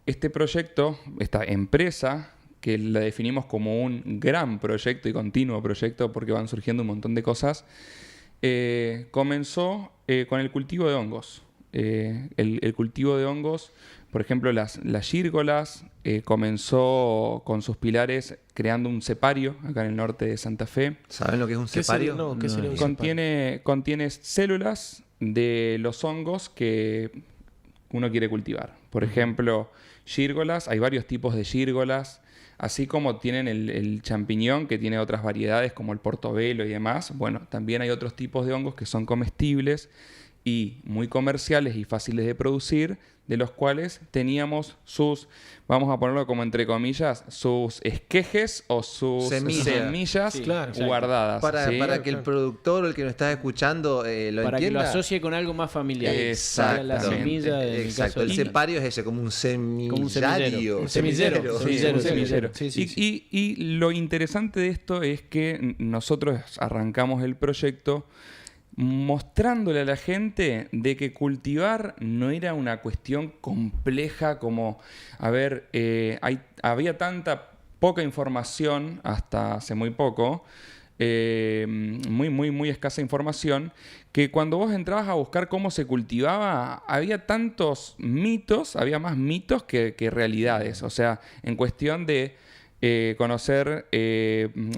este proyecto, esta empresa, que la definimos como un gran proyecto y continuo proyecto porque van surgiendo un montón de cosas, comenzó con el cultivo de hongos. El cultivo de hongos, por ejemplo, las gírgolas, comenzó con sus pilares creando un cepario acá en el norte de Santa Fe. ¿Saben lo que es un cepario? ¿Qué sería un cepario? Contiene células de los hongos que uno quiere cultivar. Por ejemplo, gírgolas, hay varios tipos de gírgolas, así como tienen el champiñón, que tiene otras variedades como el portobelo y demás. Bueno, también hay otros tipos de hongos que son comestibles y muy comerciales y fáciles de producir, de los cuales teníamos sus, vamos a ponerlo como entre comillas, sus esquejes o sus semillas guardadas. Para que el productor o el que nos está escuchando lo entienda. Para que lo asocie con algo más familiar. Exacto. La semilla, Exacto. El cepario es ese, como un semillario. Un semillero. Sí. Y lo interesante de esto es que nosotros arrancamos el proyecto mostrándole a la gente de que cultivar no era una cuestión compleja como, había tanta poca información hasta hace muy poco, muy escasa información, que cuando vos entrabas a buscar cómo se cultivaba, había tantos mitos, había más mitos que realidades. O sea, en cuestión de conocer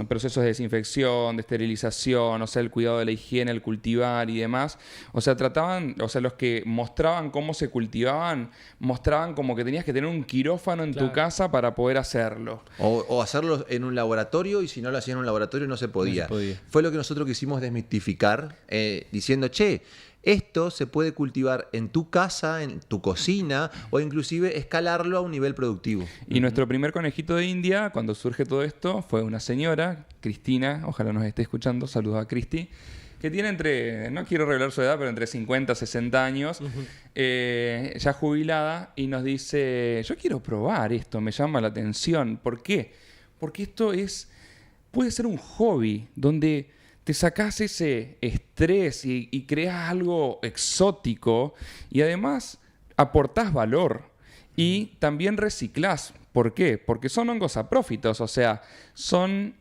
procesos de desinfección, de esterilización, o sea, el cuidado de la higiene, el cultivar y demás. O sea, los que mostraban cómo se cultivaban, mostraban como que tenías que tener un quirófano en tu casa para poder hacerlo. O hacerlo en un laboratorio, y si no lo hacías en un laboratorio no se podía. Fue lo que nosotros quisimos desmitificar, diciendo, esto se puede cultivar en tu casa, en tu cocina, o inclusive escalarlo a un nivel productivo. Y nuestro primer conejito de India, cuando surge todo esto, fue una señora, Cristina, ojalá nos esté escuchando, saludos a Cristi, que tiene no quiero revelar su edad, pero entre 50 y 60 años, ya jubilada, y nos dice, yo quiero probar esto, me llama la atención. ¿Por qué? Porque esto puede ser un hobby, donde te sacás ese estrés y creas algo exótico y además aportás valor y también reciclás. ¿Por qué? Porque son hongos saprófitos, o sea, son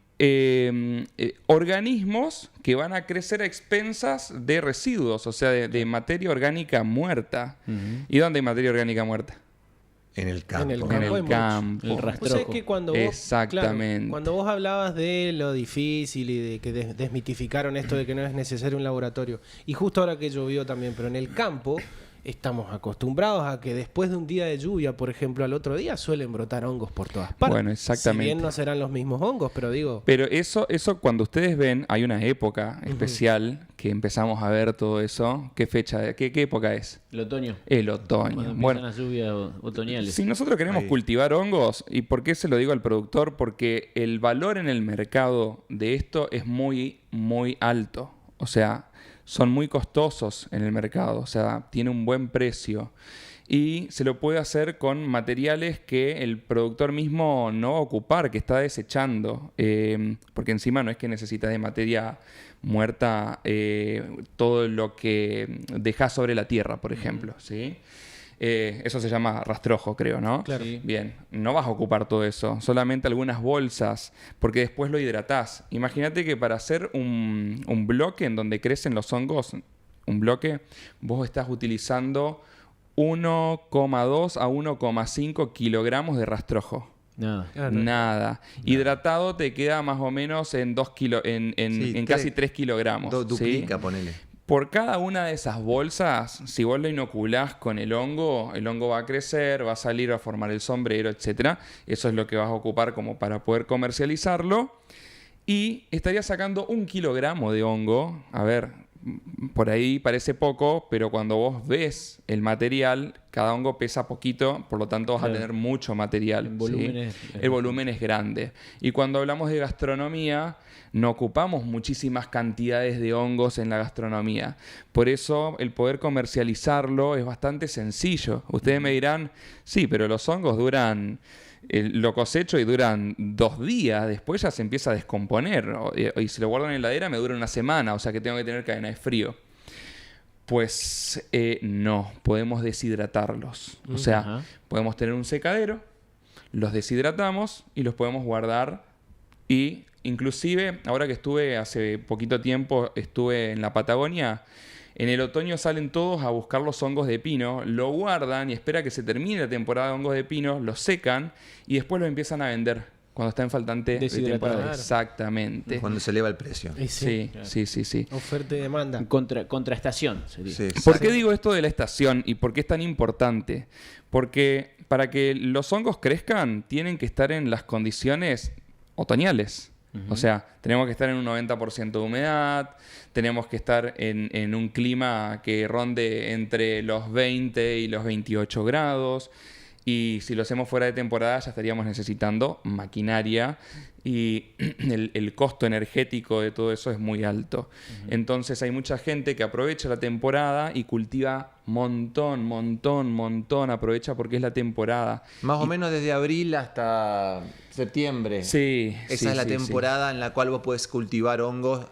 organismos que van a crecer a expensas de residuos, o sea, de materia orgánica muerta. ¿Y dónde hay materia orgánica muerta? En el campo. En el campo. El rastrojo. O sea, que cuando vos, exactamente. Claro, cuando vos hablabas de lo difícil y de que desmitificaron esto de que no es necesario un laboratorio, y justo ahora que llovió también, pero en el campo estamos acostumbrados a que después de un día de lluvia, por ejemplo, al otro día suelen brotar hongos por todas partes. Bueno, exactamente. Si bien no serán los mismos hongos, pero digo... Pero eso cuando ustedes ven, hay una época especial que empezamos a ver todo eso. ¿Qué fecha? ¿Qué época es? El otoño. El otoño. Cuando Bueno, las lluvias otoñales. si nosotros queremos cultivar hongos, ¿y por qué se lo digo al productor? Porque el valor en el mercado de esto es muy, muy alto. O sea, son muy costosos en el mercado, o sea, tiene un buen precio. Y se lo puede hacer con materiales que el productor mismo no va a ocupar, que está desechando. Porque encima no es que necesitas de materia muerta todo lo que dejas sobre la tierra, por ejemplo, ¿sí? Eso se llama rastrojo, creo, ¿no? Claro. Sí. Bien, no vas a ocupar todo eso, solamente algunas bolsas, porque después lo hidratás. Imagínate que para hacer un bloque en donde crecen los hongos, un bloque, vos estás utilizando 1,2 a 1,5 kilogramos de rastrojo. Nada. Nada. Hidratado te queda más o menos en 2 kilos, en casi 3 kilogramos. Duplica, ¿sí? ponele. Por cada una de esas bolsas, si vos lo inoculás con el hongo va a crecer, va a salir, va a formar el sombrero, etc. Eso es lo que vas a ocupar como para poder comercializarlo. Y estarías sacando 1 kilogramo de hongo. A ver, por ahí parece poco, pero cuando vos ves el material, cada hongo pesa poquito, por lo tanto vas a tener mucho material. El volumen es grande. Y cuando hablamos de gastronomía, no ocupamos muchísimas cantidades de hongos en la gastronomía. Por eso el poder comercializarlo es bastante sencillo. Ustedes me dirán, sí, pero los hongos lo cosecho y duran 2 días, después ya se empieza a descomponer. Y si lo guardo en la heladera me dura 1 semana, o sea que tengo que tener cadena de frío. Pues no, podemos deshidratarlos. O sea, Ajá. podemos tener un secadero, los deshidratamos y los podemos guardar. Y inclusive, ahora que estuve hace poquito tiempo, estuve en la Patagonia, en el otoño salen todos a buscar los hongos de pino, lo guardan y espera que se termine la temporada de hongos de pino, los secan y después los empiezan a vender cuando está en faltante de Deshidratado. temporada. Exactamente. Cuando se eleva el precio. Sí, claro. sí. Oferta y demanda. Contraestación sería. Sí, ¿Por qué digo esto de la estación y por qué es tan importante? Porque para que los hongos crezcan tienen que estar en las condiciones otoñales. O sea, tenemos que estar en un 90% de humedad, tenemos que estar en un clima que ronde entre los 20 y los 28 grados. Y si lo hacemos fuera de temporada ya estaríamos necesitando maquinaria y el costo energético de todo eso es muy alto. Entonces hay mucha gente que aprovecha la temporada y cultiva montón, aprovecha porque es la temporada. Más o menos desde abril hasta septiembre. Sí. Esa es la temporada en la cual vos podés cultivar hongos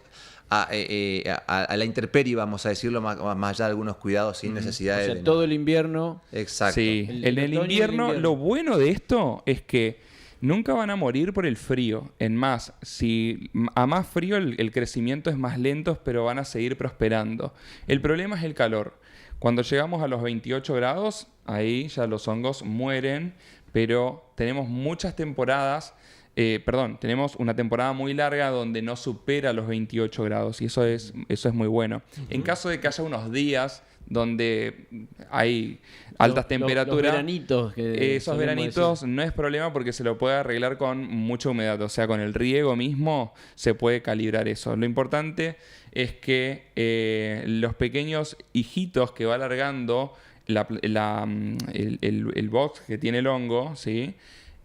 a la intemperie, vamos a decirlo, más allá de algunos cuidados sin necesidad O de... sea, todo el invierno. Exacto. Sí. En el otoño y el invierno, lo bueno de esto es que nunca van a morir por el frío. En más, si a más frío el crecimiento es más lento, pero van a seguir prosperando. El problema es el calor. Cuando llegamos a los 28 grados, ahí ya los hongos mueren, pero tenemos muchas temporadas, tenemos una temporada muy larga donde no supera los 28 grados y eso es muy bueno. En caso de que haya unos días donde hay altas temperaturas, Los veranitos. esos veranitos no es problema porque se lo puede arreglar con mucha humedad, o sea, con el riego mismo se puede calibrar eso. Lo importante es que los pequeños hijitos que va alargando el box que tiene el hongo, ¿sí?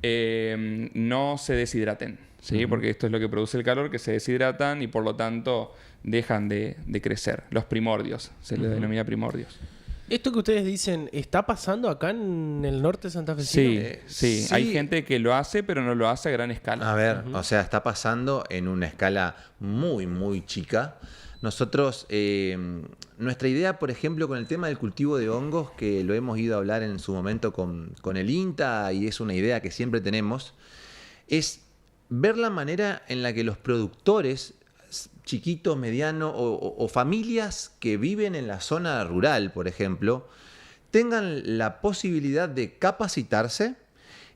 No se deshidraten, ¿sí? Porque esto es lo que produce el calor, que se deshidratan y por lo tanto dejan de crecer. Los primordios, se les denomina primordios. Esto que ustedes dicen, ¿está pasando acá en el norte santafesino? Sí. Sí. Hay gente que lo hace, pero no lo hace a gran escala. A ver, o sea, está pasando en una escala muy, muy chica. Nosotros, nuestra idea, por ejemplo, con el tema del cultivo de hongos, que lo hemos ido a hablar en su momento con el INTA y es una idea que siempre tenemos, es ver la manera en la que los productores chiquitos, medianos o familias que viven en la zona rural, por ejemplo, tengan la posibilidad de capacitarse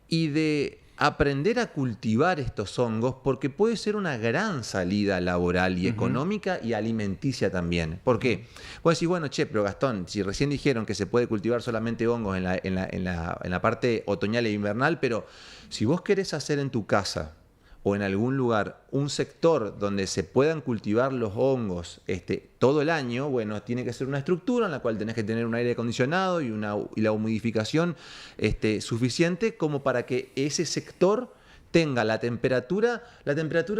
y de aprender a cultivar estos hongos porque puede ser una gran salida laboral y económica y alimenticia también. ¿Por qué? Vos decís, bueno, pero Gastón, si recién dijeron que se puede cultivar solamente hongos en la parte otoñal e invernal, pero si vos querés hacer en tu casa o en algún lugar un sector donde se puedan cultivar los hongos todo el año, bueno, tiene que ser una estructura en la cual tenés que tener un aire acondicionado y la humidificación suficiente como para que ese sector tenga la temperatura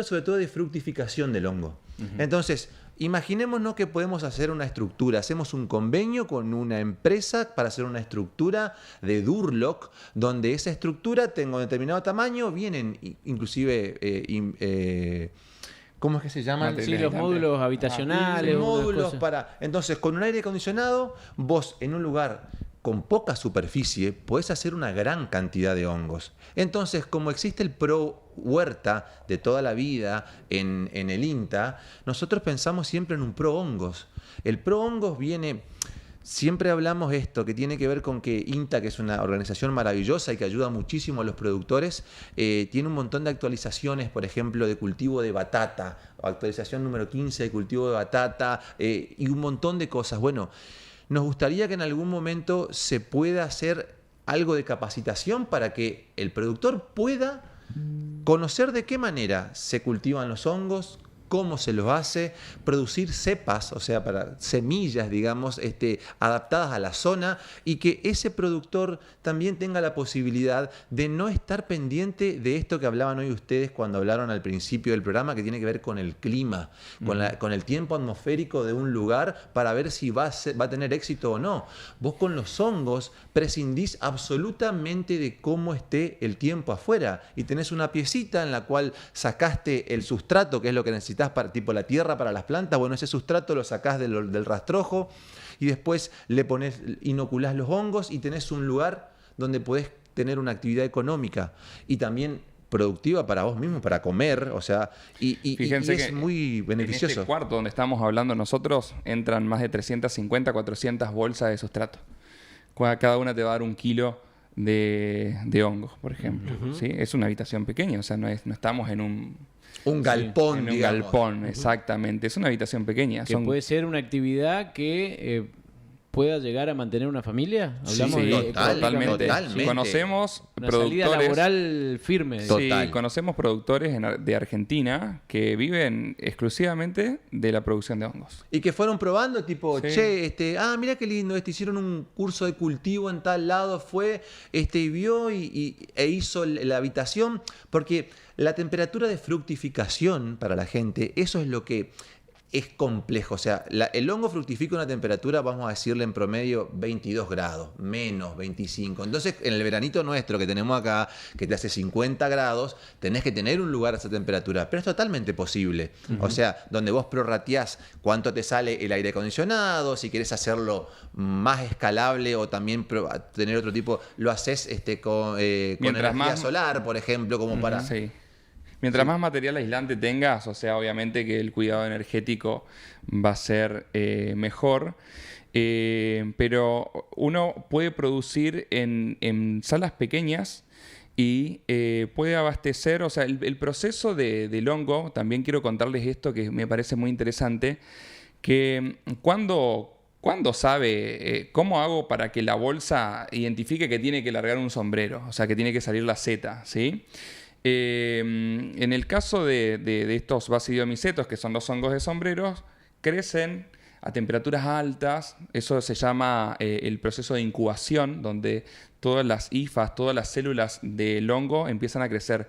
sobre todo de fructificación del hongo. Entonces, imaginémonos que podemos hacer una estructura, hacemos un convenio con una empresa para hacer una estructura de Durlock, donde esa estructura tenga un determinado tamaño, vienen inclusive... ¿cómo es que se llaman? Sí, los módulos habitacionales. Módulos para... Entonces, con un aire acondicionado, vos en un lugar con poca superficie podés hacer una gran cantidad de hongos. Entonces, como existe el Pro Huerta de toda la vida en el INTA, nosotros pensamos siempre en un Pro Hongos. El Pro Hongos viene... Siempre hablamos esto, que tiene que ver con que INTA, que es una organización maravillosa y que ayuda muchísimo a los productores, tiene un montón de actualizaciones, por ejemplo, de cultivo de batata, actualización número 15 de cultivo de batata y un montón de cosas. Bueno, nos gustaría que en algún momento se pueda hacer algo de capacitación para que el productor pueda conocer de qué manera se cultivan los hongos, cómo se los hace, producir cepas, o sea, para semillas, digamos, adaptadas a la zona y que ese productor también tenga la posibilidad de no estar pendiente de esto que hablaban hoy ustedes cuando hablaron al principio del programa, que tiene que ver con el clima, con el tiempo atmosférico de un lugar para ver si va a tener éxito o no. Vos con los hongos prescindís absolutamente de cómo esté el tiempo afuera y tenés una piecita en la cual sacaste el sustrato, que es lo que necesitas necesitas para tipo la tierra para las plantas. Bueno, ese sustrato lo sacás del rastrojo y después le inoculás los hongos y tenés un lugar donde podés tener una actividad económica y también productiva para vos mismo, para comer, o sea, y es muy beneficioso. En este cuarto donde estamos hablando nosotros entran más de 350, 400 bolsas de sustrato. Cada una te va a dar 1 kilo de hongos, por ejemplo. ¿Sí? Es una habitación pequeña, o sea, no estamos en un galpón, en un galpón, exactamente. Es una habitación pequeña. Que puede ser una actividad que pueda llegar a mantener una familia. Hablamos totalmente. Conocemos una productores, salida laboral firme. Sí, conocemos productores de Argentina que viven exclusivamente de la producción de hongos. Y que fueron probando, tipo, mira qué lindo, hicieron un curso de cultivo en tal lado, fue, y vio e hizo la habitación, porque la temperatura de fructificación para la gente, eso es lo que es complejo. O sea, el hongo fructifica a una temperatura, vamos a decirle en promedio 22 grados, menos 25. Entonces, en el veranito nuestro que tenemos acá, que te hace 50 grados, tenés que tener un lugar a esa temperatura. Pero es totalmente posible. O sea, donde vos prorrateás cuánto te sale el aire acondicionado, si querés hacerlo más escalable o también tener otro tipo, lo haces con energía solar, por ejemplo, como para... Sí. Mientras más material aislante tengas, o sea, obviamente que el cuidado energético va a ser mejor, pero uno puede producir en salas pequeñas y puede abastecer, o sea, el proceso del hongo, también quiero contarles esto que me parece muy interesante, que ¿cuándo sabe cómo hago para que la bolsa identifique que tiene que largar un sombrero? O sea, que tiene que salir la seta, ¿sí? En el caso de estos basidiomycetos, que son los hongos de sombreros, crecen a temperaturas altas. Eso se llama el proceso de incubación, donde todas las hifas, todas las células del hongo empiezan a crecer.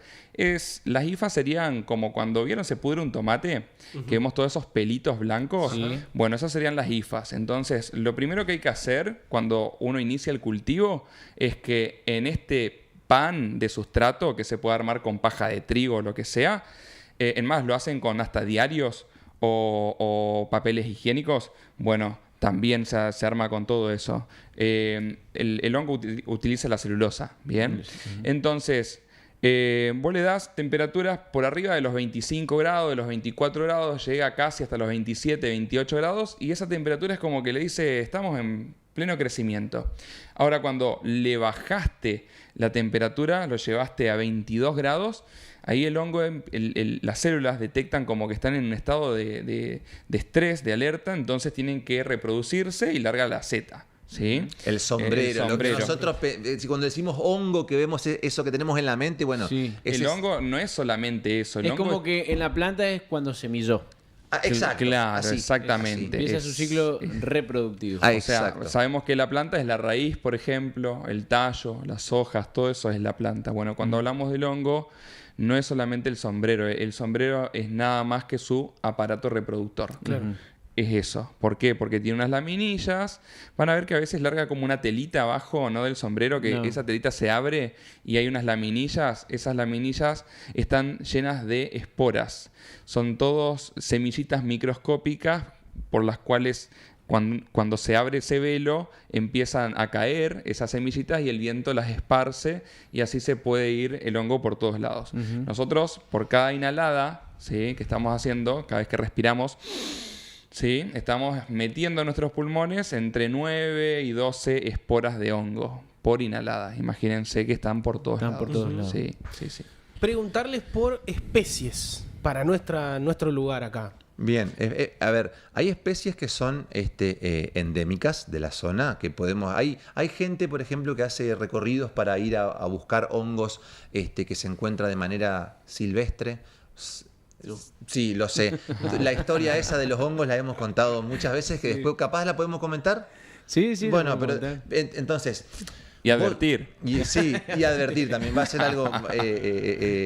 Las hifas serían como cuando vieron se pudre un tomate, que vemos todos esos pelitos blancos. Sí. Bueno, esas serían las hifas. Entonces, lo primero que hay que hacer cuando uno inicia el cultivo es que en este pan de sustrato que se puede armar con paja de trigo o lo que sea, en más lo hacen con hasta diarios o papeles higiénicos, bueno, también se arma con todo eso. El hongo utiliza la celulosa, ¿bien? Entonces, vos le das temperaturas por arriba de los 25 grados, de los 24 grados, llega casi hasta los 27, 28 grados, y esa temperatura es como que le dice, estamos en pleno crecimiento. Ahora, cuando le bajaste la temperatura, lo llevaste a 22 grados, ahí el hongo, las células detectan como que están en un estado de estrés, de alerta, entonces tienen que reproducirse y larga la seta. ¿Sí? El sombrero. Lo que nosotros, cuando decimos hongo, que vemos eso que tenemos en la mente, bueno... Sí. El hongo no es solamente eso. Es como que en la planta es cuando semilló. Exacto. Claro, así, exactamente. Empieza su ciclo reproductivo. O sea, sabemos que la planta es la raíz, por ejemplo, el tallo, las hojas, todo eso es la planta. Bueno, cuando hablamos del hongo, no es solamente el sombrero. El sombrero es nada más que su aparato reproductor. Claro. Es eso. ¿Por qué? Porque tiene unas laminillas. Van a ver que a veces larga como una telita abajo, ¿no? Del sombrero, que esa telita se abre y hay unas laminillas. Esas laminillas están llenas de esporas. Son todos semillitas microscópicas por las cuales cuando se abre ese velo empiezan a caer esas semillitas y el viento las esparce y así se puede ir el hongo por todos lados. Nosotros, por cada inhalada, ¿sí?, que estamos haciendo, cada vez que respiramos, ¿sí?, estamos metiendo en nuestros pulmones entre 9 y 12 esporas de hongo por inhalada. Imagínense que están por todos lados. Por todos lados. Sí. Preguntarles por especies para nuestro lugar acá. Bien, a ver, hay especies que son endémicas de la zona, que podemos... Hay gente, por ejemplo, que hace recorridos para ir a buscar hongos que se encuentra de manera silvestre. Sí, lo sé. La historia esa de los hongos la hemos contado muchas veces, que después capaz la podemos comentar. Sí. Bueno, pero entonces... Y advertir. Y advertir también. Va a ser algo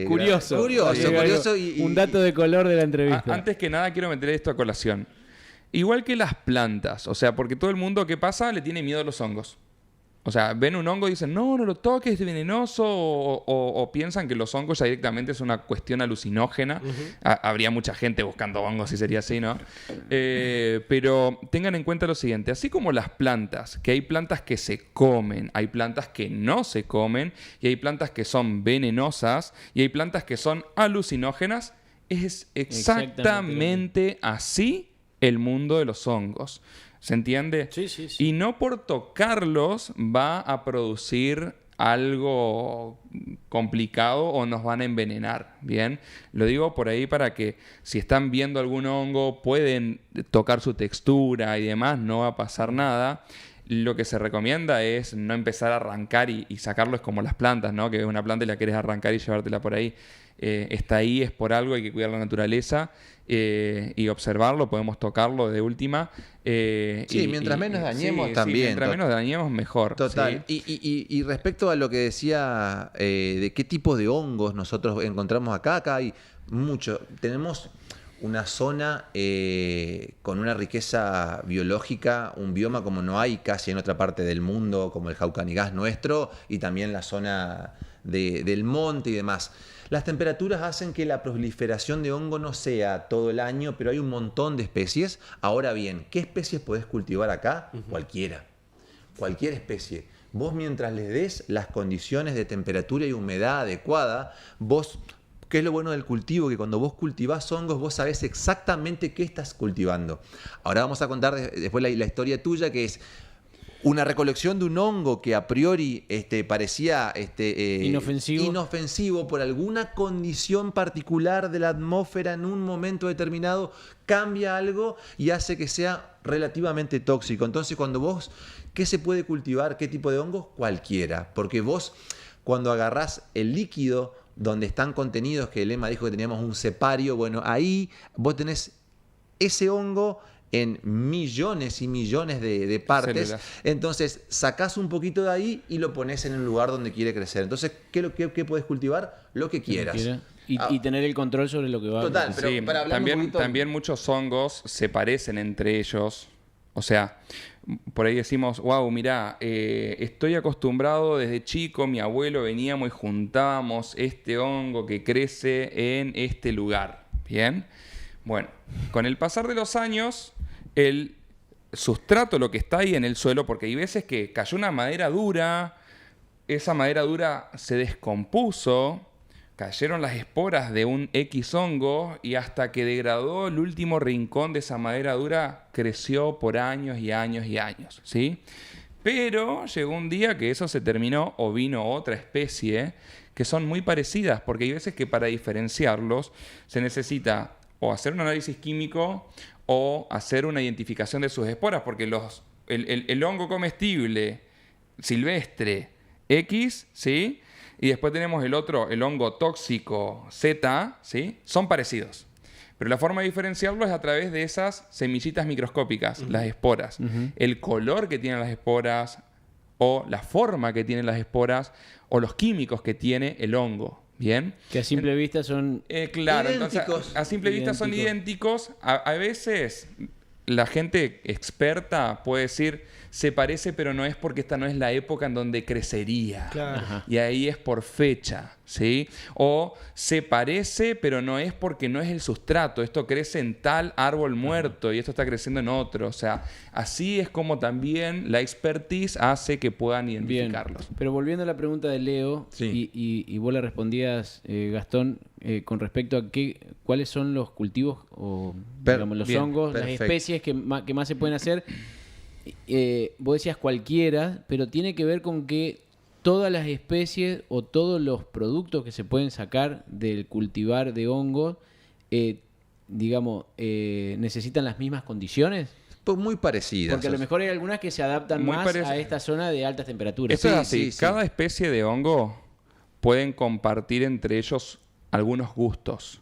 curioso. Curioso. Un dato de color de la entrevista. Antes que nada quiero meter esto a colación. Igual que las plantas. O sea, porque todo el mundo, ¿qué pasa? Le tiene miedo a los hongos. O sea, ven un hongo y dicen, no lo toques, es venenoso, o piensan que los hongos ya directamente es una cuestión alucinógena. Habría mucha gente buscando hongos si sería así, ¿no? Pero tengan en cuenta lo siguiente, así como las plantas, que hay plantas que se comen, hay plantas que no se comen, y hay plantas que son venenosas, y hay plantas que son alucinógenas, es exactamente así el mundo de los hongos. ¿Se entiende? Sí. Y no por tocarlos va a producir algo complicado o nos van a envenenar, ¿bien? Lo digo por ahí para que si están viendo algún hongo, pueden tocar su textura y demás, no va a pasar nada. Lo que se recomienda es no empezar a arrancar y sacarlo, es como las plantas, ¿no? Que una planta y la quieres arrancar y llevártela por ahí. Está ahí, es por algo, hay que cuidar la naturaleza y observarlo, podemos tocarlo de última. Mientras menos dañemos también. Mientras menos dañemos, mejor. Total. ¿Sí? Y respecto a lo que decía de qué tipo de hongos nosotros encontramos acá hay mucho. Tenemos una zona con una riqueza biológica, un bioma como no hay casi en otra parte del mundo, como el Jaucanigas nuestro, y también la zona del monte y demás. Las temperaturas hacen que la proliferación de hongo no sea todo el año, pero hay un montón de especies. Ahora bien, ¿qué especies podés cultivar acá? Cualquiera. Cualquier especie. Vos mientras les des las condiciones de temperatura y humedad adecuada, vos... ¿Qué es lo bueno del cultivo? Que cuando vos cultivás hongos, vos sabés exactamente qué estás cultivando. Ahora vamos a contar después la historia tuya, que es una recolección de un hongo que a priori parecía inofensivo por alguna condición particular de la atmósfera en un momento determinado, cambia algo y hace que sea relativamente tóxico. Entonces, cuando vos, ¿qué se puede cultivar? ¿Qué tipo de hongos? Cualquiera. Porque vos, cuando agarrás el líquido donde están contenidos, que el lema dijo que teníamos un cepario, bueno, ahí vos tenés ese hongo en millones y millones de partes. Células. Entonces sacás un poquito de ahí y lo pones en el lugar donde quiere crecer. Entonces, ¿qué puedes cultivar? Lo que quieras. Y tener el control sobre lo que va a Total, pero sí, para hablar también muchos hongos se parecen entre ellos. O sea, por ahí decimos, wow, mirá, estoy acostumbrado desde chico, mi abuelo veníamos y juntábamos este hongo que crece en este lugar. ¿Bien? Bueno, con el pasar de los años, el sustrato, lo que está ahí en el suelo, porque hay veces que cayó una madera dura, esa madera dura se descompuso, cayeron las esporas de un X hongo y hasta que degradó el último rincón de esa madera dura, creció por años y años y años, ¿sí? Pero llegó un día que eso se terminó o vino otra especie que son muy parecidas, porque hay veces que para diferenciarlos se necesita o hacer un análisis químico o hacer una identificación de sus esporas, porque el hongo comestible silvestre X, ¿sí? Y después tenemos el otro, el hongo tóxico Z, ¿sí? Son parecidos. Pero la forma de diferenciarlo es a través de esas semillitas microscópicas, las esporas. El color que tienen las esporas, o la forma que tienen las esporas, o los químicos que tiene el hongo. ¿Bien? Que a simple vista son claro, idénticos. Entonces, a simple vista son idénticos. A veces la gente experta puede decir, se parece, pero no es porque esta no es la época en donde crecería. Claro. Ajá. Y ahí es por fecha, ¿sí? O se parece, pero no es porque no es el sustrato. Esto crece en tal árbol muerto y esto está creciendo en otro. O sea, así es como también la expertise hace que puedan identificarlos. Bien. Pero volviendo a la pregunta de Leo, Sí. y vos le respondías, Gastón, con respecto a cuáles son los cultivos o digamos, los bien, hongos, perfecto. las especies que más se pueden hacer. Vos decías cualquiera, pero tiene que ver con que todas las especies o todos los productos que se pueden sacar del cultivar de hongos, necesitan las mismas condiciones. Pues muy parecidas. Porque a lo mejor hay algunas que se adaptan Muy más a esta zona de altas temperaturas. Esto es Sí, así. sí. Cada especie de hongo pueden compartir entre ellos algunos gustos,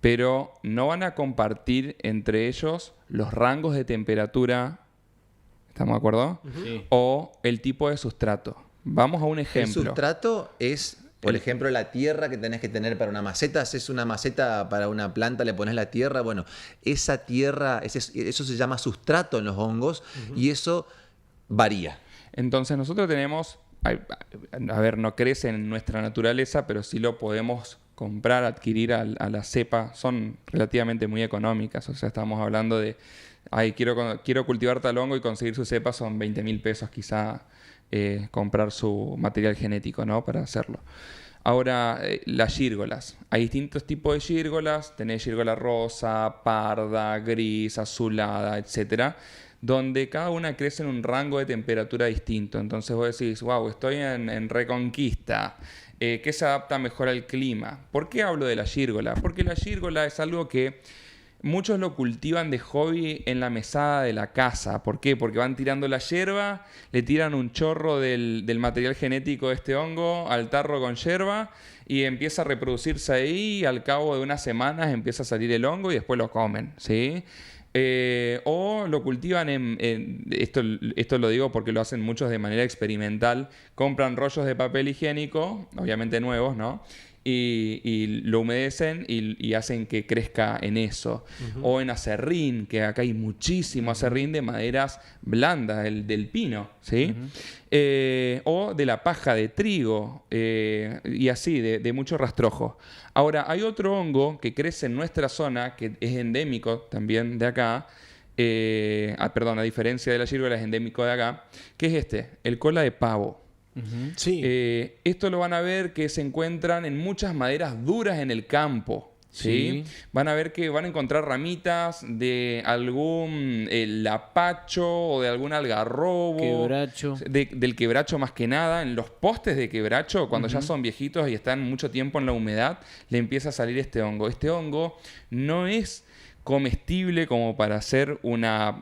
pero no van a compartir entre ellos los rangos de temperatura, ¿estamos de acuerdo? Sí. O el tipo de sustrato. Vamos a un El ejemplo. sustrato es, por ejemplo, la tierra que tenés que tener para una maceta. Haces una maceta para una planta, le pones la tierra. Bueno, esa tierra, eso se llama sustrato en los hongos y eso varía. Entonces nosotros tenemos, a ver, no crece en nuestra naturaleza, pero sí lo podemos comprar, adquirir a la cepa. Son relativamente muy económicas, o sea, estamos hablando de, quiero cultivar tal hongo y conseguir su cepa, son 20.000 pesos quizá comprar su material genético, ¿no? Para hacerlo. Ahora, las gírgolas. Hay distintos tipos de gírgolas. Tenés gírgola rosa, parda, gris, azulada, etcétera, donde cada una crece en un rango de temperatura distinto. Entonces vos decís, wow, estoy en Reconquista. ¿Qué se adapta mejor al clima? ¿Por qué hablo de la gírgola? Porque la gírgola es algo que muchos lo cultivan de hobby en la mesada de la casa. ¿Por qué? Porque van tirando la yerba, le tiran un chorro del material genético de este hongo al tarro con yerba y empieza a reproducirse ahí, y al cabo de unas semanas empieza a salir el hongo y después lo comen, ¿sí? O lo cultivan esto lo digo porque lo hacen muchos de manera experimental, compran rollos de papel higiénico, obviamente nuevos, ¿no? Y lo humedecen y hacen que crezca en eso. Uh-huh. O en acerrín, que acá hay muchísimo acerrín de maderas blandas, del pino, ¿sí? Uh-huh. O de la paja de trigo, y así, de mucho rastrojo. Ahora, hay otro hongo que crece en nuestra zona, que es endémico también de acá, a diferencia de la gírgola, es endémico de acá, que es el cola de pavo. Uh-huh. Sí. Esto lo van a ver que se encuentran en muchas maderas duras en el campo. ¿Sí? Van a ver que van a encontrar ramitas de algún lapacho o de algún algarrobo. Quebracho. Del quebracho más que nada. En los postes de quebracho, cuando ya son viejitos y están mucho tiempo en la humedad, le empieza a salir este hongo. Este hongo no es comestible como para hacer una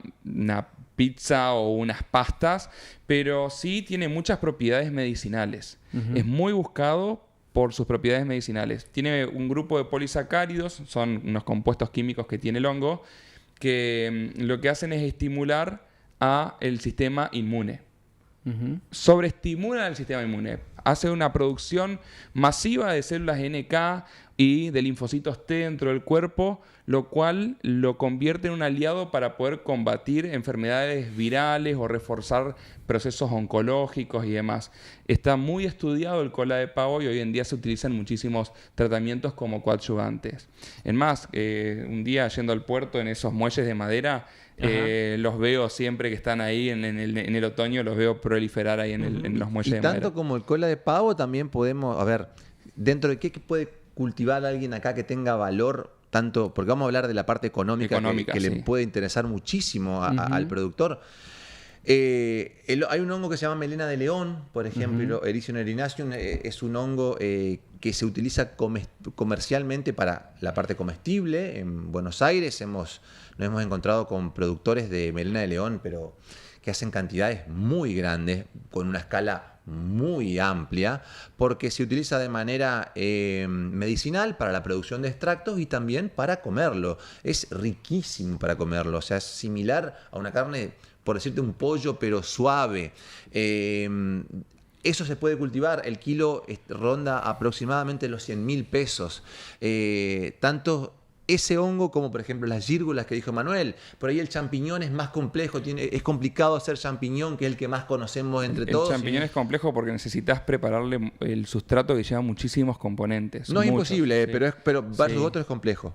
pizza o unas pastas, pero sí tiene muchas propiedades medicinales. Uh-huh. Es muy buscado por sus propiedades medicinales. Tiene un grupo de polisacáridos, son unos compuestos químicos que tiene el hongo, que lo que hacen es estimular a el sistema inmune. Uh-huh. Sobreestimula el sistema inmune. Hace una producción masiva de células NK y de linfocitos T dentro del cuerpo, lo cual lo convierte en un aliado para poder combatir enfermedades virales o reforzar procesos oncológicos y demás. Está muy estudiado el cola de pavo y hoy en día se utilizan muchísimos tratamientos como coadyuvantes. Es más, un día yendo al puerto en esos muelles de madera, los veo siempre que están ahí en el otoño, los veo proliferar ahí en los muelles de madera. Y tanto como el cola de pavo también podemos, a ver, dentro de qué puede cultivar alguien acá que tenga valor, tanto, porque vamos a hablar de la parte económica que le puede interesar muchísimo al productor. Hay un hongo que se llama melena de león, por ejemplo, Erizium erinaceum, es un hongo que se utiliza comercialmente para la parte comestible. En Buenos Aires nos hemos encontrado con productores de melena de león, pero que hacen cantidades muy grandes, con una escala muy amplia, porque se utiliza de manera medicinal para la producción de extractos y también para comerlo. Es riquísimo para comerlo, o sea, es similar a una carne, por decirte, un pollo, pero suave. Eso se puede cultivar, el kilo ronda aproximadamente los 100.000 pesos. Tanto ese hongo como, por ejemplo, las gírgolas que dijo Manuel. Por ahí el champiñón es más complejo, es complicado hacer champiñón, que es el que más conocemos entre todos. El champiñón es complejo porque necesitas prepararle el sustrato que lleva muchísimos componentes. No es imposible, pero versus otros es complejo.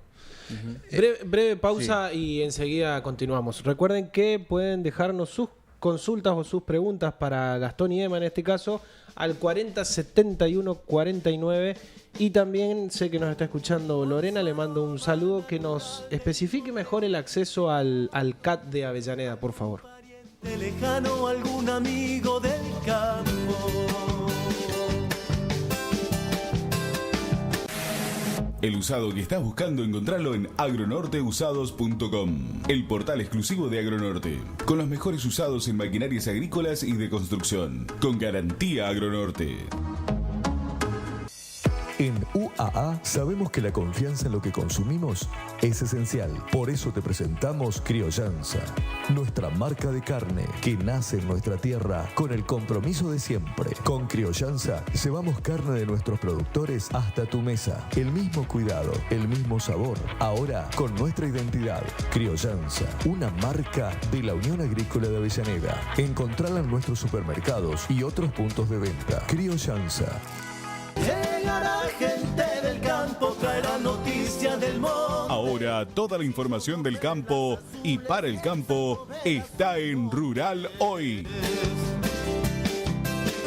Breve pausa y enseguida continuamos. Recuerden que pueden dejarnos sus consultas o sus preguntas para Gastón y Emma en este caso al 40 71 49, y también sé que nos está escuchando Lorena, le mando un saludo, que nos especifique mejor el acceso al CAT de Avellaneda, por favor. Lejano, algún amigo del campo. El usado que estás buscando, encontrarlo en agronorteusados.com, el portal exclusivo de Agronorte, con los mejores usados en maquinarias agrícolas y de construcción, con garantía Agronorte. En UAA sabemos que la confianza en lo que consumimos es esencial. Por eso te presentamos Criollanza, nuestra marca de carne que nace en nuestra tierra con el compromiso de siempre. Con Criollanza llevamos carne de nuestros productores hasta tu mesa. El mismo cuidado, el mismo sabor, ahora con nuestra identidad. Criollanza, una marca de la Unión Agrícola de Avellaneda. Encontrala en nuestros supermercados y otros puntos de venta. Criollanza. Llegará gente del campo, traerá noticias del monte. Ahora toda la información del campo y para el campo está en Rural Hoy.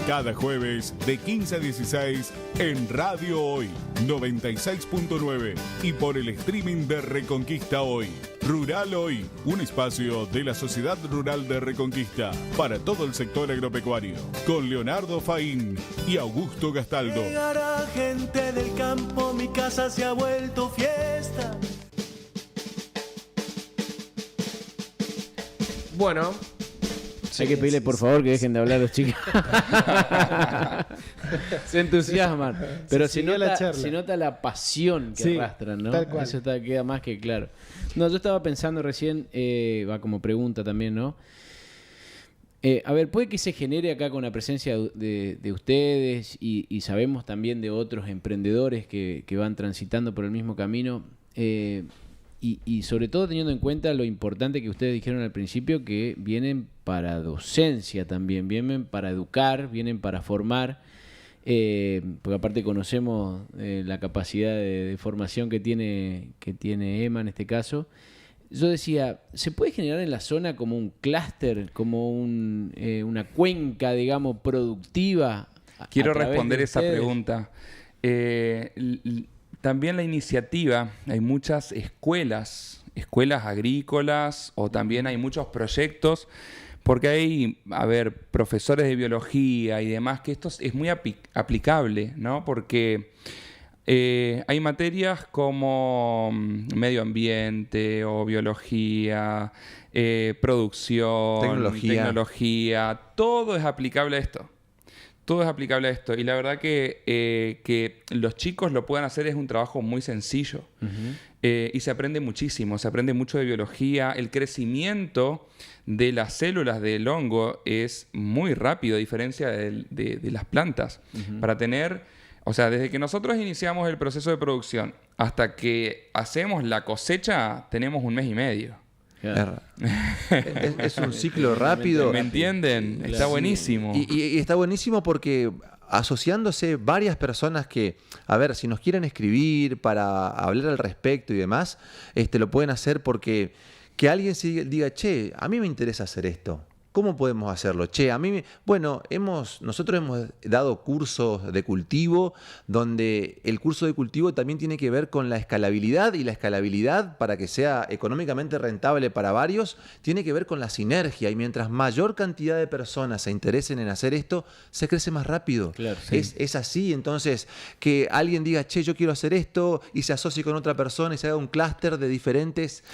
Cada jueves de 15 a 16 en Radio Hoy 96.9 y por el streaming de Reconquista Hoy. Rural Hoy, un espacio de la Sociedad Rural de Reconquista para todo el sector agropecuario, con Leonardo Faín y Augusto Gastaldo. Llegará gente del campo, mi casa se ha vuelto fiesta. Bueno, Hay que pedirle por favor que dejen de hablar los chicos. Se entusiasman. Pero se nota la pasión que arrastran, ¿no? Tal cual. Eso queda más que claro. No, yo estaba pensando recién, va como pregunta también, ¿no? A ver, puede que se genere acá con la presencia de ustedes y sabemos también de otros emprendedores que van transitando por el mismo camino. Y sobre todo teniendo en cuenta lo importante que ustedes dijeron al principio, que vienen para docencia también, vienen para educar, vienen para formar, porque aparte conocemos la capacidad de formación que tiene Emma en este caso. Yo decía, ¿se puede generar en la zona como un clúster, como una cuenca, digamos, productiva? Quiero responder esa pregunta. También la iniciativa, hay muchas escuelas agrícolas o también hay muchos proyectos, porque hay, profesores de biología y demás, que esto es muy aplicable, ¿no? Porque hay materias como medio ambiente o biología, producción, tecnología, todo es aplicable a esto. Todo es aplicable a esto. Y la verdad que los chicos lo puedan hacer es un trabajo muy sencillo. Y se aprende muchísimo. Se aprende mucho de biología. El crecimiento de las células del hongo es muy rápido, a diferencia de las plantas. Para tener... O sea, desde que nosotros iniciamos el proceso de producción hasta que hacemos la cosecha, tenemos 1 mes y medio. Claro. Es un ciclo rápido. ¿Me entienden? Está buenísimo. Y está buenísimo porque asociándose varias personas que, si nos quieren escribir para hablar al respecto y demás, lo pueden hacer porque que alguien diga, che, a mí me interesa hacer esto. ¿Cómo podemos hacerlo? Nosotros hemos dado cursos de cultivo, donde el curso de cultivo también tiene que ver con la escalabilidad, y la escalabilidad, para que sea económicamente rentable para varios, tiene que ver con la sinergia, y mientras mayor cantidad de personas se interesen en hacer esto, se crece más rápido. Claro, sí. Es así. Entonces, que alguien diga, che, yo quiero hacer esto, y se asocie con otra persona y se haga un clúster de diferentes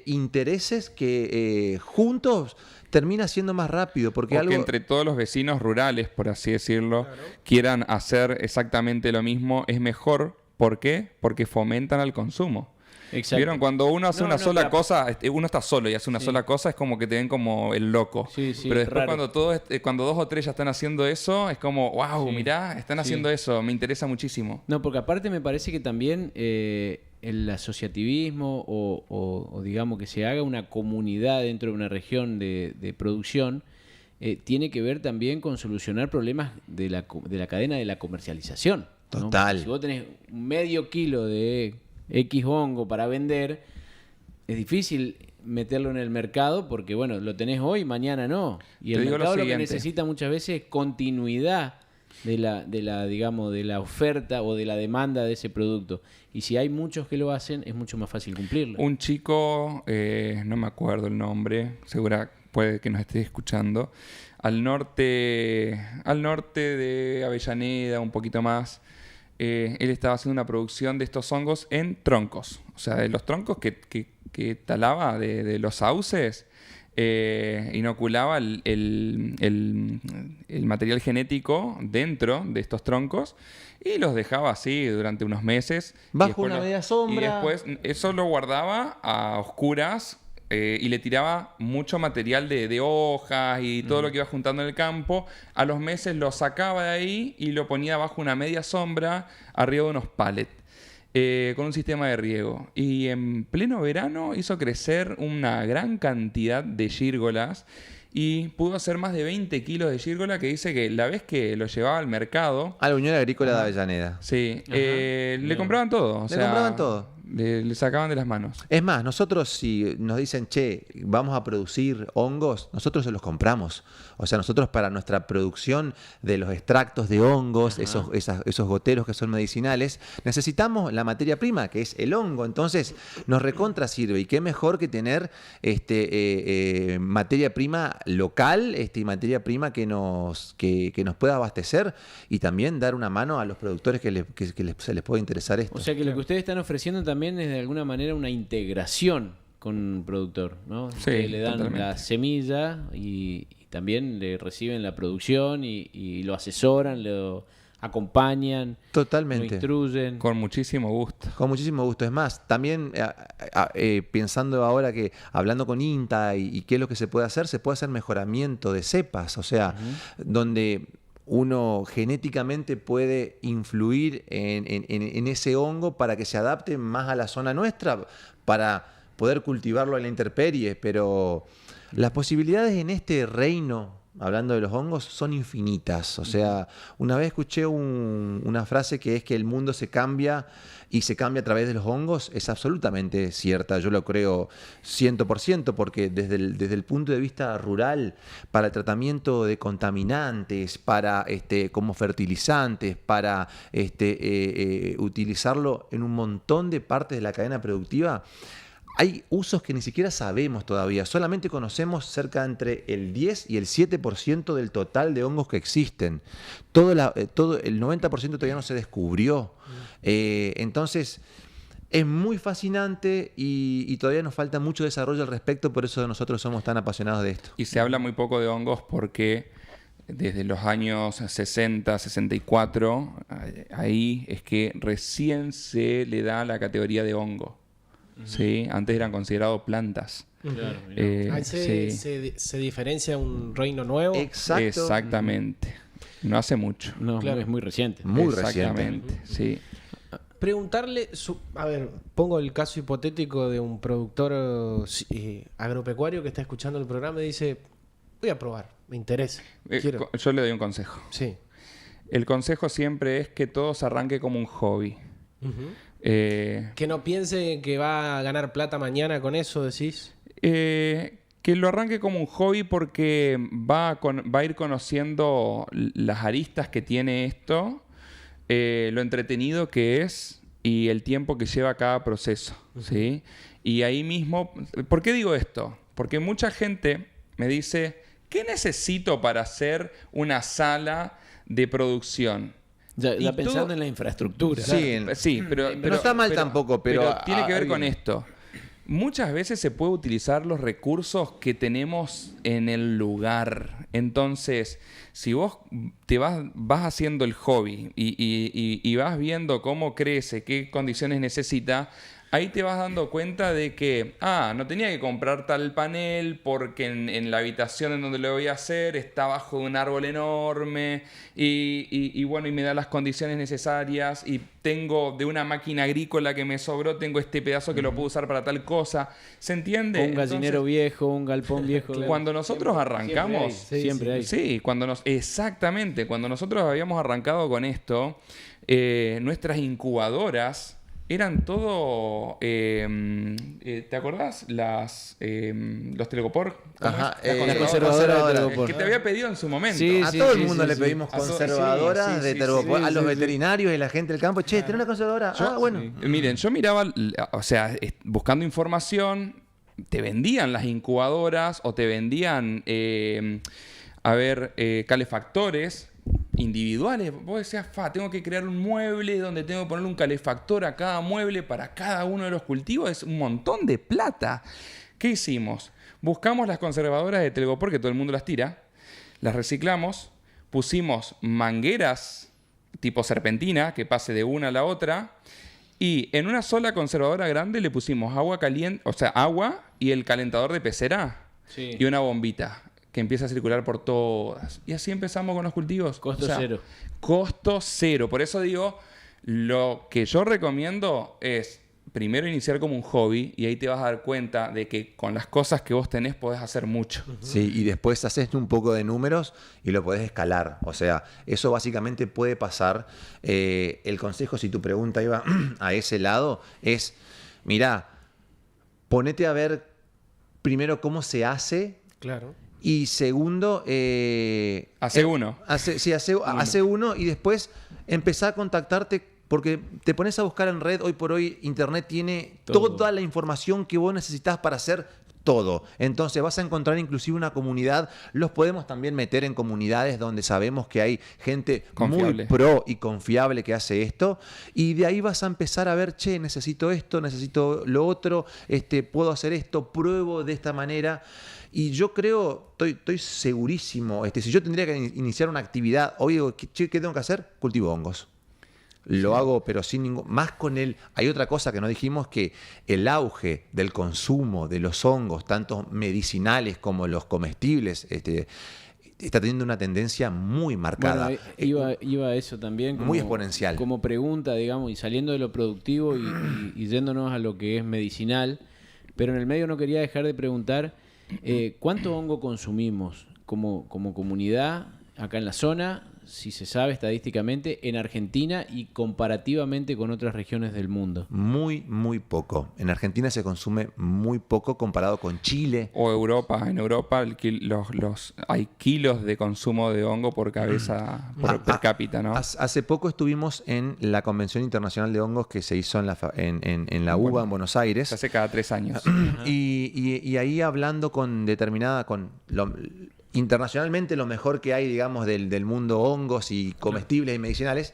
intereses que juntos termina siendo más rápido. Porque que entre todos los vecinos rurales, por así decirlo, quieran hacer exactamente lo mismo, es mejor. ¿Por qué? Porque fomentan al consumo. Exacto. ¿Vieron? Cuando uno hace una sola cosa, uno está solo y hace una sola cosa, es como que te ven como el loco. Sí, pero después raro. cuando 2 o 3 ya están haciendo eso, es como, wow, mirá, están Sí. haciendo eso, me interesa muchísimo. No, porque aparte me parece que también el asociativismo o digamos que se haga una comunidad dentro de una región de producción tiene que ver también con solucionar problemas de la cadena de la comercialización, ¿no? Total. Si vos tenés medio kilo de X hongo para vender, es difícil meterlo en el mercado porque, bueno, lo tenés hoy, mañana no. Y el mercado lo que necesita muchas veces es continuidad de la oferta o de la demanda de ese producto. Y si hay muchos que lo hacen, es mucho más fácil cumplirlo. Un chico, no me acuerdo el nombre, segura puede que nos esté escuchando, al norte de Avellaneda, un poquito más, él estaba haciendo una producción de estos hongos en troncos. O sea, de los troncos que talaba de los sauces, inoculaba el material genético dentro de estos troncos y los dejaba así durante unos meses. Bajo una media sombra. Y después eso lo guardaba a oscuras y le tiraba mucho material de hojas y todo lo que iba juntando en el campo. A los meses lo sacaba de ahí y lo ponía bajo una media sombra arriba de unos pallets. Con un sistema de riego. Y en pleno verano hizo crecer una gran cantidad de gírgolas y pudo hacer más de 20 kilos de gírgola, que dice que la vez que lo llevaba al mercado... A la Unión Agrícola de Avellaneda. Sí, le compraban todo. Le compraban todo. Le sacaban de las manos. Es más, nosotros si nos dicen, che, vamos a producir hongos, nosotros se los compramos. O sea, nosotros para nuestra producción de los extractos de hongos, esos goteros que son medicinales, necesitamos la materia prima, que es el hongo. Entonces, nos recontra sirve. Y qué mejor que tener materia prima local y materia prima que nos pueda abastecer y también dar una mano a los productores que se les pueda interesar esto. O sea que lo que ustedes están ofreciendo también es de alguna manera una integración con un productor, ¿no? Sí, que le dan totalmente. la semilla y también le reciben la producción y lo asesoran, lo acompañan, Totalmente. lo instruyen. Con muchísimo gusto. Con muchísimo gusto. Es más, también pensando ahora que hablando con INTA y qué es lo que se puede hacer mejoramiento de cepas, o sea, donde uno genéticamente puede influir en ese hongo para que se adapte más a la zona nuestra, para poder cultivarlo en la intemperie, pero las posibilidades en este reino, hablando de los hongos, son infinitas. O sea, una vez escuché una frase que es que el mundo se cambia y se cambia a través de los hongos. Es absolutamente cierta, yo lo creo 100%, porque desde el punto de vista rural, para el tratamiento de contaminantes, para como fertilizantes, para utilizarlo en un montón de partes de la cadena productiva, hay usos que ni siquiera sabemos todavía. Solamente conocemos cerca entre el 10 y el 7% del total de hongos que existen. Todo el 90% todavía no se descubrió. Entonces, es muy fascinante y todavía nos falta mucho desarrollo al respecto. Por eso nosotros somos tan apasionados de esto. Y se habla muy poco de hongos porque desde los años 60, 64, ahí es que recién se le da la categoría de hongo. Sí, antes eran considerados plantas. Claro, Ahí se diferencia un reino nuevo. Exacto. Exactamente. No hace mucho. No, Claro. es muy reciente. Muy reciente. Exactamente, sí. Preguntarle, a ver, pongo el caso hipotético de un productor agropecuario que está escuchando el programa y dice, voy a probar, me interesa. Quiero. Yo le doy un consejo. Sí. El consejo siempre es que todo se arranque como un hobby. Que no piense que va a ganar plata mañana con eso, decís. Que lo arranque como un hobby porque va a ir conociendo las aristas que tiene esto, lo entretenido que es y el tiempo que lleva cada proceso. ¿Sí? Y ahí mismo, ¿por qué digo esto? Porque mucha gente me dice, ¿qué necesito para hacer una sala de producción? Ya pensando en la infraestructura. Sí, pero no está mal tampoco, pero tiene que ver hay- con esto. Muchas veces se puede utilizar los recursos que tenemos en el lugar. Entonces, si vos te vas haciendo el hobby y vas viendo cómo crece, qué condiciones necesita, ahí te vas dando cuenta de que, no tenía que comprar tal panel porque en la habitación en donde lo voy a hacer está bajo un árbol enorme y bueno, y me da las condiciones necesarias y tengo de una máquina agrícola que me sobró, tengo este pedazo que lo puedo usar para tal cosa. ¿Se entiende? Un gallinero viejo, un galpón viejo. Cuando nosotros arrancamos... Siempre hay. Sí, exactamente. Cuando nosotros habíamos arrancado con esto, nuestras incubadoras eran todo... ¿te acordás? Los telgopor. Ajá, La conservadora de telgopor. Que te había pedido en su momento. Sí, A todo el mundo le sí. pedimos A todo- conservadoras sí, de sí, telgopor, sí, a los sí, veterinarios y la gente del campo. Che, ¿tenés una conservadora? Bueno. Miren, yo miraba, o sea, buscando información, te vendían las incubadoras o te vendían, calefactores individuales. Vos decías, tengo que crear un mueble donde tengo que ponerle un calefactor a cada mueble para cada uno de los cultivos. Es un montón de plata. ¿Qué hicimos? Buscamos las conservadoras de telgopor, que todo el mundo las tira, las reciclamos, pusimos mangueras tipo serpentina, que pase de una a la otra, y en una sola conservadora grande le pusimos agua caliente, o sea, agua y el calentador de pecera y una bombita que empieza a circular por todas. Y así empezamos con los cultivos. Costo cero. Costo cero. Por eso digo, lo que yo recomiendo es primero iniciar como un hobby y ahí te vas a dar cuenta de que con las cosas que vos tenés podés hacer mucho. Sí, y después haces un poco de números y lo podés escalar. O sea, eso básicamente puede pasar. El consejo, si tu pregunta iba a ese lado, es, mirá, ponete a ver primero cómo se hace. Claro. Y segundo... Hace uno. Hace uno y después empezá a contactarte. Porque te pones a buscar en red, hoy por hoy Internet tiene toda la información que vos necesitas para hacer todo. Entonces vas a encontrar inclusive una comunidad. Los podemos también meter en comunidades donde sabemos que hay gente confiable, muy pro y confiable que hace esto. Y de ahí vas a empezar a ver, che, necesito esto, necesito lo otro, puedo hacer esto, pruebo de esta manera. Y yo creo, estoy segurísimo, si yo tendría que iniciar una actividad, hoy digo, ¿qué tengo que hacer? Cultivo hongos. Lo hago, pero sin ningún... Más con él. Hay otra cosa que no dijimos, que el auge del consumo de los hongos, tanto medicinales como los comestibles, está teniendo una tendencia muy marcada. Bueno, iba a eso también. Muy exponencial. Como pregunta, digamos, y saliendo de lo productivo y yéndonos a lo que es medicinal. Pero en el medio no quería dejar de preguntar, ¿cuánto hongo consumimos como comunidad acá en la zona? Si se sabe estadísticamente, en Argentina y comparativamente con otras regiones del mundo. Muy, muy poco. En Argentina se consume muy poco comparado con Chile. O Europa. En Europa hay kilos de consumo de hongo por cabeza per cápita, ¿no? Hace poco estuvimos en la Convención Internacional de Hongos que se hizo en la UBA en Buenos Aires. Se hace cada 3 años. Y ahí hablando con internacionalmente lo mejor que hay, digamos, del mundo hongos y comestibles y medicinales.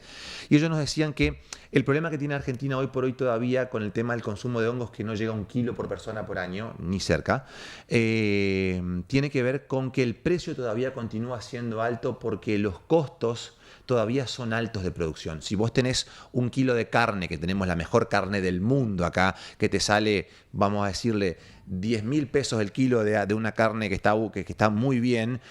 Y ellos nos decían que el problema que tiene Argentina hoy por hoy todavía con el tema del consumo de hongos, que no llega a 1 kilo por persona por año, ni cerca, tiene que ver con que el precio todavía continúa siendo alto porque los costos todavía son altos de producción. Si vos tenés 1 kilo de carne, que tenemos la mejor carne del mundo acá, que te sale, vamos a decirle, 10.000 pesos el kilo de una carne que está muy bien,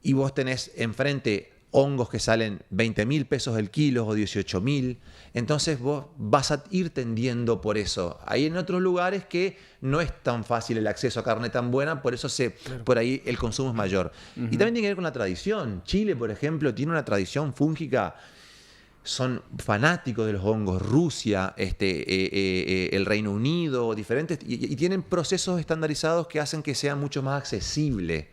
y vos tenés enfrente hongos que salen 20.000 pesos el kilo o 18.000, entonces vos vas a ir tendiendo por eso. Hay en otros lugares que no es tan fácil el acceso a carne tan buena, por eso por ahí el consumo es mayor. Y también tiene que ver con la tradición. Chile, por ejemplo, tiene una tradición fúngica, son fanáticos de los hongos. Rusia, el Reino Unido, diferentes, y tienen procesos estandarizados que hacen que sea mucho más accesible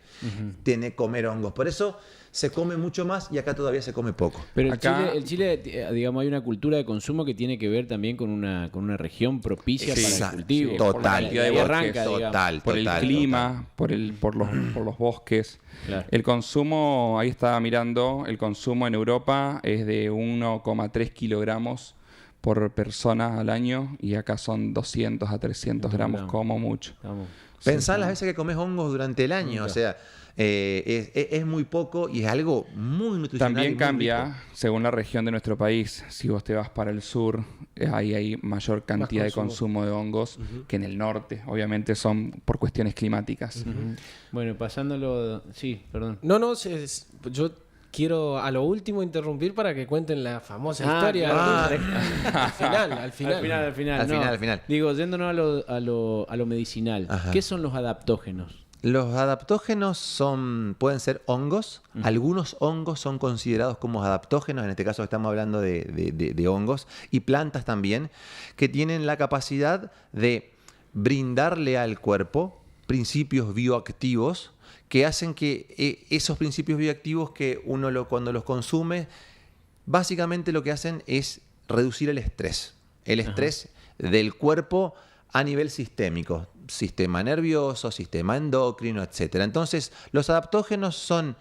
comer hongos. Por eso se come mucho más y acá todavía se come poco. Pero acá, el Chile, digamos, hay una cultura de consumo que tiene que ver también con una región propicia para el cultivo. Sí, total. por la cantidad de bosques, arranca, por el clima, por los bosques. Claro. El consumo, ahí estaba mirando, el consumo en Europa es de 1,3 kilogramos por persona al año y acá son 200 a 300 gramos como mucho. Pensá las veces que comes hongos durante el año, o sea, es muy poco y es algo muy nutricional. También y muy cambia rico. según la región de nuestro país. Si vos te vas para el sur, ahí hay mayor cantidad de consumo de hongos que en el norte. Obviamente son por cuestiones climáticas. Bueno, pasándolo... Sí, perdón. No, yo quiero a lo último interrumpir para que cuenten la famosa historia. Al final. Digo, yéndonos a lo medicinal. Ajá. ¿Qué son los adaptógenos? Los adaptógenos pueden ser hongos. Algunos hongos son considerados como adaptógenos, en este caso estamos hablando de hongos, y plantas también, que tienen la capacidad de brindarle al cuerpo principios bioactivos que hacen que esos principios bioactivos que uno cuando los consume, básicamente lo que hacen es reducir el estrés. El estrés del cuerpo a nivel sistémico, sistema nervioso, sistema endocrino, etc. Entonces, los adaptógenos son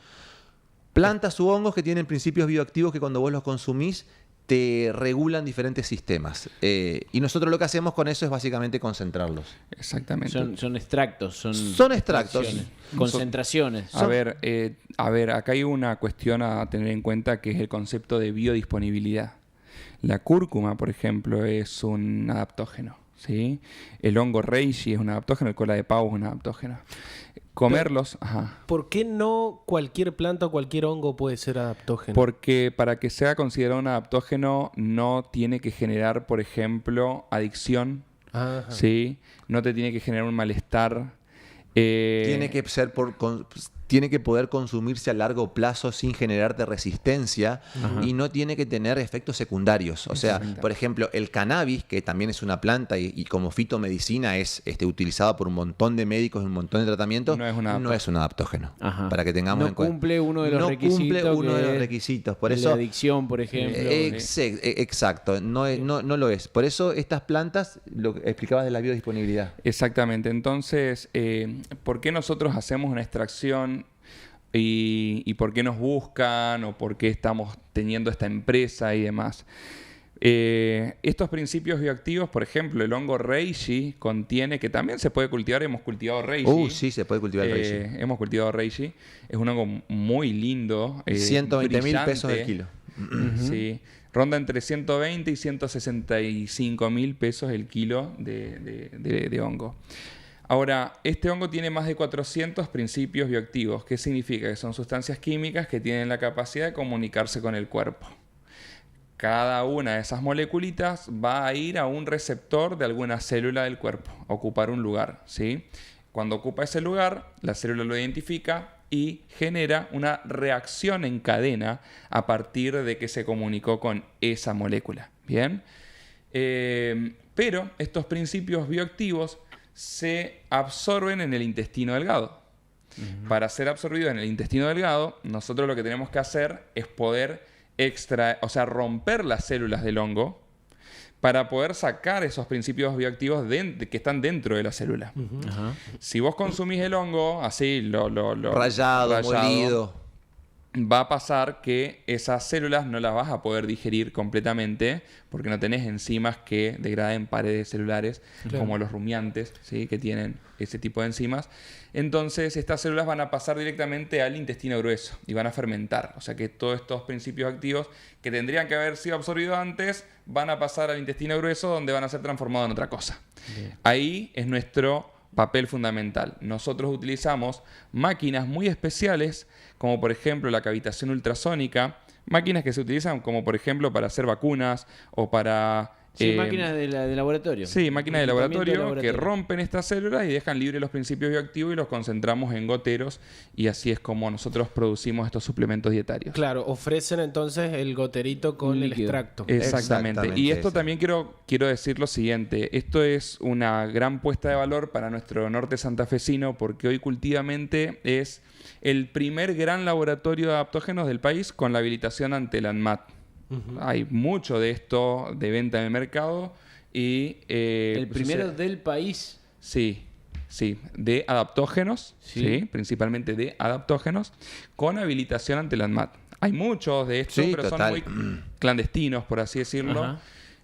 plantas u hongos que tienen principios bioactivos que cuando vos los consumís te regulan diferentes sistemas. Y nosotros lo que hacemos con eso es básicamente concentrarlos. Exactamente. Son extractos, Son extractos. Concentraciones. A ver, acá hay una cuestión a tener en cuenta que es el concepto de biodisponibilidad. La cúrcuma, por ejemplo, es un adaptógeno, ¿sí? El hongo reishi es un adaptógeno, el cola de pavo es un adaptógeno. Comerlos, ¿Por qué no cualquier planta o cualquier hongo puede ser adaptógeno? Porque para que sea considerado un adaptógeno no tiene que generar, por ejemplo, adicción, Ajá. ¿sí? No te tiene que generar un malestar. Tiene que poder consumirse a largo plazo sin generarte resistencia y no tiene que tener efectos secundarios. O sea, por ejemplo, el cannabis, que también es una planta y como fitomedicina es utilizada por un montón de médicos en un montón de tratamientos, no es un adaptógeno. Ajá. Para que tengamos en cuenta. No cumple uno de los requisitos. Por de eso, la adicción, por ejemplo. exacto, no lo es. Por eso estas plantas, lo que explicabas de la biodisponibilidad. Exactamente. Entonces, ¿por qué nosotros hacemos una extracción y por qué nos buscan o por qué estamos teniendo esta empresa y demás? Estos principios bioactivos, por ejemplo, el hongo reishi contiene, que también se puede cultivar, hemos cultivado reishi. Sí, se puede cultivar el reishi. Hemos cultivado reishi. Es un hongo muy lindo. 120.000 pesos el kilo. Sí. Ronda entre 120 y 165.000 pesos el kilo de hongo. Ahora, este hongo tiene más de 400 principios bioactivos. ¿Qué significa? Que son sustancias químicas que tienen la capacidad de comunicarse con el cuerpo. Cada una de esas moleculitas va a ir a un receptor de alguna célula del cuerpo, a ocupar un lugar, ¿sí? Cuando ocupa ese lugar, la célula lo identifica y genera una reacción en cadena a partir de que se comunicó con esa molécula. ¿Bien? Pero estos principios bioactivos se absorben en el intestino delgado. Para ser absorbidos en el intestino delgado, nosotros lo que tenemos que hacer es poder romper las células del hongo para poder sacar esos principios bioactivos que están dentro de la célula. Si vos consumís el hongo así, rallado, molido, va a pasar que esas células no las vas a poder digerir completamente porque no tenés enzimas que degraden paredes celulares, como los rumiantes, ¿sí? Que tienen ese tipo de enzimas. Entonces estas células van a pasar directamente al intestino grueso y van a fermentar. O sea que todos estos principios activos que tendrían que haber sido absorbidos antes van a pasar al intestino grueso, donde van a ser transformados en otra cosa. Ahí es nuestro papel fundamental. Nosotros utilizamos máquinas muy especiales, como por ejemplo la cavitación ultrasónica, máquinas que se utilizan como por ejemplo para hacer vacunas o para... máquinas de laboratorio. Sí, máquinas de laboratorio que rompen estas células y dejan libres los principios bioactivos y los concentramos en goteros, y así es como nosotros producimos estos suplementos dietarios. Claro, ofrecen entonces el goterito con el extracto. Exactamente. Y esto también quiero decir lo siguiente. Esto es una gran puesta de valor para nuestro norte santafesino, porque hoy cultivamente es el primer gran laboratorio de adaptógenos del país con la habilitación ante el ANMAT. Hay mucho de esto de venta en el mercado y... el primero del país. Sí, de adaptógenos, ¿sí? Principalmente de adaptógenos, con habilitación ante la ANMAT. Hay muchos de estos, pero son muy clandestinos, por así decirlo.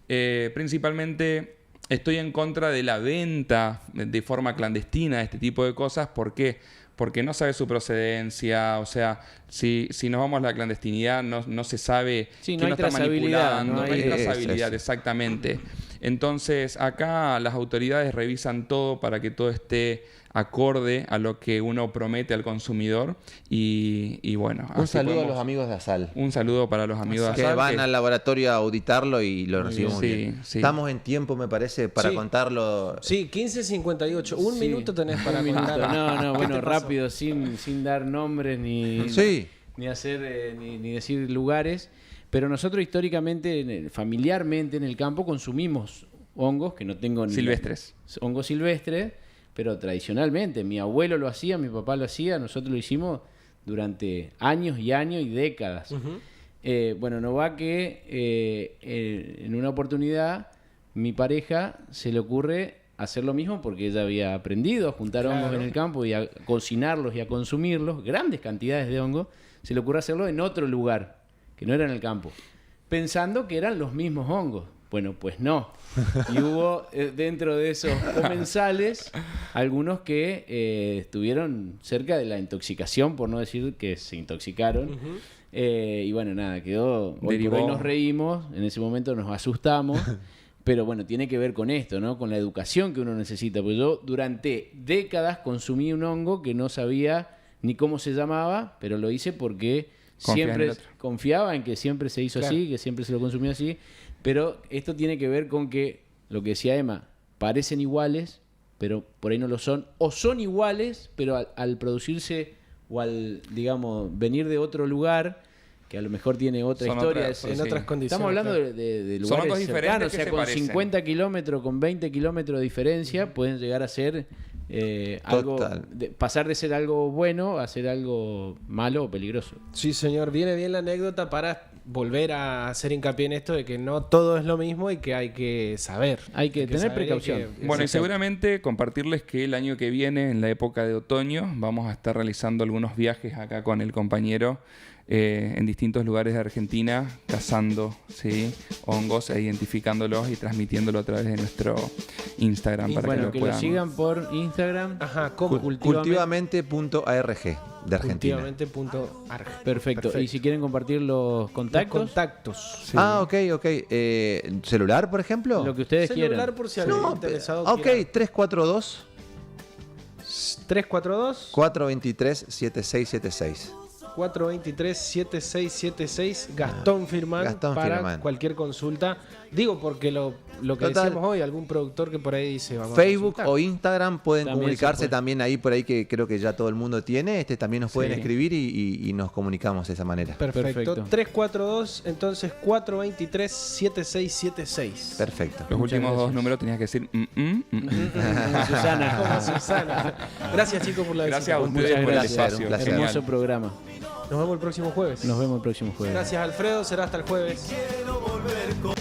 Principalmente estoy en contra de la venta de forma clandestina de este tipo de cosas. ¿Por qué? Porque no sabe su procedencia. O sea, si nos vamos a la clandestinidad, no se sabe quién lo está manipulando. No hay trazabilidad, exactamente. Entonces, acá las autoridades revisan todo para que todo esté acorde a lo que uno promete al consumidor. Y bueno. Un saludo a los amigos de Asal. Un saludo para los amigos de Asal. Que van al laboratorio a auditarlo y lo recibimos bien. Sí. Estamos en tiempo, me parece, para contarlo. Sí, 15:58. Un minuto tenés para contar. No, bueno, rápido, sin dar nombres ni hacer ni decir lugares. Pero nosotros históricamente, familiarmente en el campo, consumimos hongos que no tengo ni... Silvestres. Hongos silvestres, pero tradicionalmente. Mi abuelo lo hacía, mi papá lo hacía, nosotros lo hicimos durante años y años y décadas. Bueno, no va que en una oportunidad mi pareja se le ocurre hacer lo mismo porque ella había aprendido a juntar hongos en el campo y a cocinarlos y a consumirlos, grandes cantidades de hongos. Se le ocurre hacerlo en otro lugar, que no era en el campo. pensando que eran los mismos hongos. Bueno, pues no. Y hubo dentro de esos comensales algunos que estuvieron cerca de la intoxicación, por no decir que se intoxicaron. Y bueno, nada, quedó... Hoy por hoy nos reímos, en ese momento nos asustamos. Pero bueno, tiene que ver con esto, ¿no? Con la educación que uno necesita. Porque yo durante décadas consumí un hongo que no sabía ni cómo se llamaba, pero lo hice porque siempre confiaba en que siempre se hizo así, que siempre se lo consumió así. Pero esto tiene que ver con que, lo que decía Emma, parecen iguales, pero por ahí no lo son. O son iguales, pero al producirse o al, digamos, venir de otro lugar, que a lo mejor tiene otra historia. En otras condiciones. Estamos hablando de lugares cercanos, o sea, con 50 kilómetros, con 20 kilómetros de diferencia, pueden llegar a ser algo, pasar de ser algo bueno a ser algo malo o peligroso. Sí, señor, viene bien la anécdota para volver a hacer hincapié en esto de que no todo es lo mismo y que hay que saber. Hay que tener precaución. Bueno, y seguramente compartirles que el año que viene, en la época de otoño, vamos a estar realizando algunos viajes acá con el compañero en distintos lugares de Argentina, cazando hongos e identificándolos y transmitiéndolo a través de nuestro Instagram. Para que lo sigan por Instagram. Ajá, ¿cómo? Cultivamente.arg de Argentina. Cultivamente.arg. Perfecto. Y si quieren compartir los contactos. Los contactos. Sí. Ok. ¿Celular, por ejemplo? Lo que ustedes quieran. Celular, por si alguien interesado. Ok, 342 423-7676. 423-7676. Gastón Firman para cualquier consulta. Digo porque lo que decíamos hoy, algún productor que por ahí dice vamos Facebook o Instagram pueden comunicarse también ahí por ahí, que creo que ya todo el mundo tiene. También nos pueden escribir y nos comunicamos de esa manera. Perfecto. 342, entonces 423-7676. Perfecto. Los últimos dos números tenías que decir Susana. Como Susana. Gracias, chicos, por la visita. Gracias a ustedes por el espacio. Hermoso programa. Nos vemos el próximo jueves. Gracias, Alfredo. Será hasta el jueves. Quiero volver con